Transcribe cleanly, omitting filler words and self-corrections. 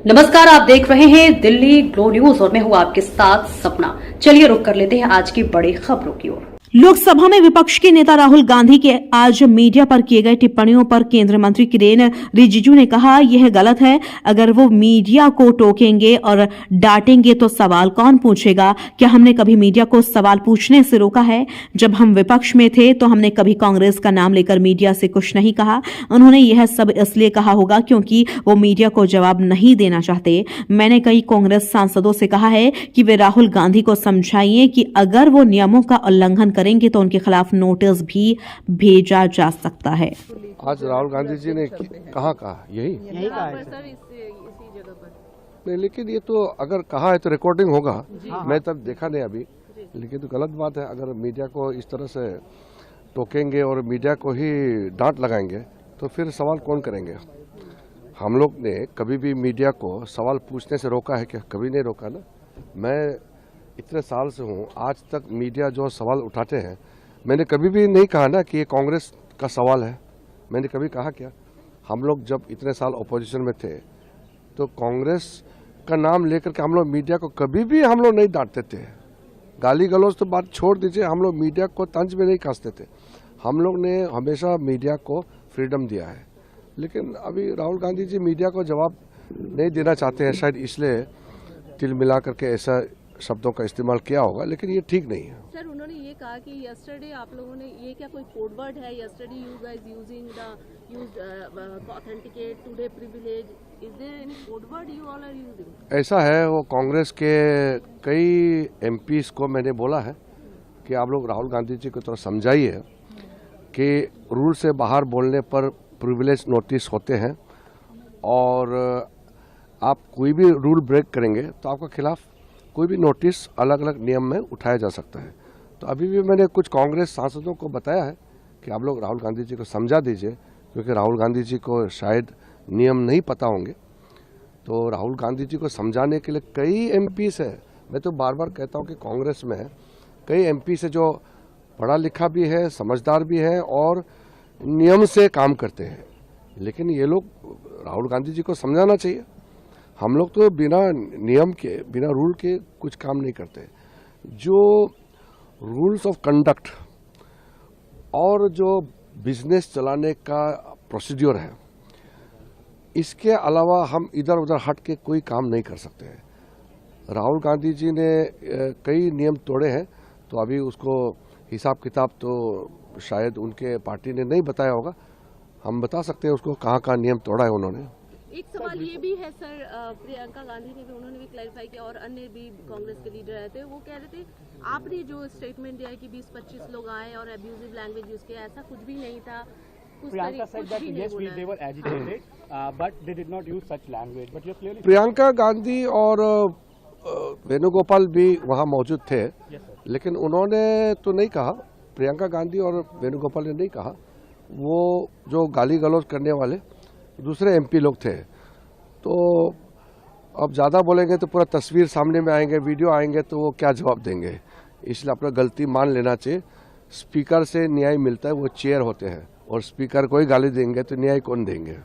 नमस्कार, आप देख रहे हैं दिल्ली ग्लो न्यूज और मैं हूं आपके साथ सपना। चलिए रुक कर लेते हैं आज की बड़ी खबरों की ओर। लोकसभा में विपक्ष के नेता राहुल गांधी के आज मीडिया पर किए गए टिप्पणियों पर केंद्रीय मंत्री किरेन रिजिजू ने कहा, यह गलत है। अगर वो मीडिया को टोकेंगे और डांटेंगे तो सवाल कौन पूछेगा? क्या हमने कभी मीडिया को सवाल पूछने से रोका है? जब हम विपक्ष में थे तो हमने कभी कांग्रेस का नाम लेकर मीडिया से कुछ नहीं कहा। उन्होंने यह सब इसलिए कहा होगा क्योंकि वो मीडिया को जवाब नहीं देना चाहते। मैंने कई कांग्रेस सांसदों से कहा है कि वे राहुल गांधी को समझाइए कि अगर वो नियमों का उल्लंघन करेंगे तो उनके खिलाफ नोटिस भी भेजा जा सकता है। आज राहुल गांधी जी ने कहाँ कहा? यही कहा है सर, इसी जगह पर नहीं, लेकिन ये तो अगर कहा है तो रिकॉर्डिंग होगा। मैं तब देखा नहीं अभी, लेकिन तो गलत बात है। अगर मीडिया को इस तरह से टोकेंगे और मीडिया को ही डांट लगाएंगे तो फिर सवाल कौन करेंगे? हम लोग ने कभी भी मीडिया को सवाल पूछने से रोका है क्या? कभी नहीं रोका ना। मैं इतने साल से हूँ, आज तक मीडिया जो सवाल उठाते हैं, मैंने कभी भी नहीं कहा ना कि ये कांग्रेस का सवाल है। मैंने कभी कहा क्या? हम लोग जब इतने साल अपोजिशन में थे तो कांग्रेस का नाम लेकर के हम लोग मीडिया को कभी भी हम लोग नहीं डांटते थे। गाली गलौज तो बात छोड़ दीजिए, हम लोग मीडिया को तंज में नहीं कसते थे। हम लोग ने हमेशा मीडिया को फ्रीडम दिया है। लेकिन अभी राहुल गांधी जी मीडिया को जवाब नहीं देना चाहते हैं, शायद इसलिए तिल मिला करके ऐसा शब्दों का इस्तेमाल किया होगा, लेकिन ये ठीक नहीं है। सर, उन्होंने ये कहा कि यस्टरडे आप लोगों ने, ये क्या कोई कोड वर्ड है? Yesterday you guys using the used authenticate today privilege, is there any code word you all are using? ऐसा है, वो कांग्रेस के कई एमपीज को मैंने बोला है कि आप लोग राहुल गांधी जी को थोड़ा समझाइए कि रूल से बाहर बोलने पर प्रिविलेज नोटिस होते हैं और आप कोई भी रूल ब्रेक करेंगे तो आपके खिलाफ कोई भी नोटिस अलग अलग नियम में उठाया जा सकता है। तो अभी भी मैंने कुछ कांग्रेस सांसदों को बताया है कि आप लोग राहुल गांधी जी को समझा दीजिए, क्योंकि राहुल गांधी जी को शायद नियम नहीं पता होंगे। तो राहुल गांधी जी को समझाने के लिए कई एमपीस है। मैं तो बार बार कहता हूं कि कांग्रेस में कई एमपीस है जो पढ़ा लिखा भी है, समझदार भी है और नियम से काम करते हैं। लेकिन ये लोग राहुल गांधी जी को समझाना चाहिए। हम लोग तो बिना नियम के, बिना रूल के कुछ काम नहीं करते। जो रूल्स ऑफ कंडक्ट और जो बिजनेस चलाने का प्रोसीड्योर है, इसके अलावा हम इधर उधर हट के कोई काम नहीं कर सकते हैं। राहुल गांधी जी ने कई नियम तोड़े हैं, तो अभी उसको हिसाब किताब तो शायद उनके पार्टी ने नहीं बताया होगा। हम बता सकते हैं उसको कहाँ कहाँ नियम तोड़ा है उन्होंने। एक सवाल ये भी है सर, प्रियंका गांधी ने भी, उन्होंने भी क्लैरिफाई किया और अन्य भी कांग्रेस के लीडर आए थे, वो कह रहे थे आपने जो स्टेटमेंट दिया है कि 20-25 लोग आए और अब्यूजिव लैंग्वेज यूज किया, ऐसा कुछ भी नहीं था। प्रियंका गांधी और वेणुगोपाल भी वहाँ मौजूद थे, लेकिन उन्होंने तो नहीं कहा, प्रियंका गांधी और वेणुगोपाल ने नहीं कहा। वो जो गाली गलौज करने वाले दूसरे एमपी लोग थे। तो अब ज़्यादा बोलेंगे तो पूरा तस्वीर सामने में आएंगे, वीडियो आएंगे, तो वो क्या जवाब देंगे? इसलिए अपना गलती मान लेना चाहिए। स्पीकर से न्याय मिलता है, वो चेयर होते हैं, और स्पीकर को ही गाली देंगे तो न्याय कौन देंगे?